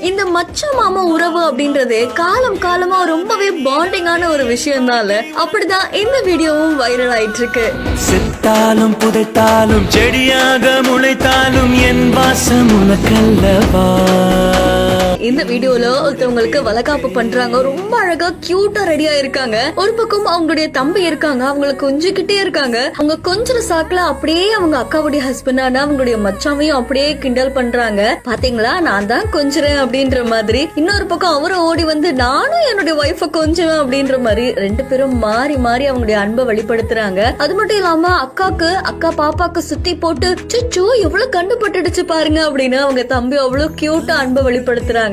இந்த மச்ச மாமா உறவு அப்படின்றது காலம் காலமா ரொம்பவே பாண்டிங்கான ஒரு விஷயம்னால அப்படிதான் இந்த வீடியோவும் வைரல் ஆயிட்டு இருக்கு. செத்தாலும் புதைத்தாலும் செடியாக முளைத்தாலும் என் வாசம் உனக்கல்லவா. இந்த வீடியோல ஒருத்தவங்களுக்கு வளகாப்பு பண்றாங்க. ரொம்ப அழகா கியூட்டா ரெடியா இருக்காங்க. ஒரு பக்கம் அவங்களுடைய தம்பி இருக்காங்க, அவங்களை கொஞ்சிக்கிட்டே இருக்காங்க. அவங்க கொஞ்சம் சாக்குல அப்படியே அவங்க அக்காவுடைய ஹஸ்பண்டான அவங்களுடைய மச்சாவையும் அப்படியே கிண்டல் பண்றாங்க. பாத்தீங்களா, நான் தான் கொஞ்சறேன் அப்படின்ற மாதிரி. இன்னொரு பக்கம் அவரும் ஓடி வந்து நானும் என்னுடைய ஒய்ஃப கொஞ்சுவேன் அப்படின்ற மாதிரி ரெண்டு பேரும் மாறி மாறி அவங்களுடைய அன்பை வெளிப்படுத்துறாங்க. அது மட்டும் இல்லாம அக்கா பாப்பாக்கு சுத்தி போட்டு சுச்சோ எவ்வளவு கண்டுபட்டுடுச்சு பாருங்க அப்படின்னு அவங்க தம்பி அவ்வளவு கியூட்டா அன்பை வெளிப்படுத்துறாங்க.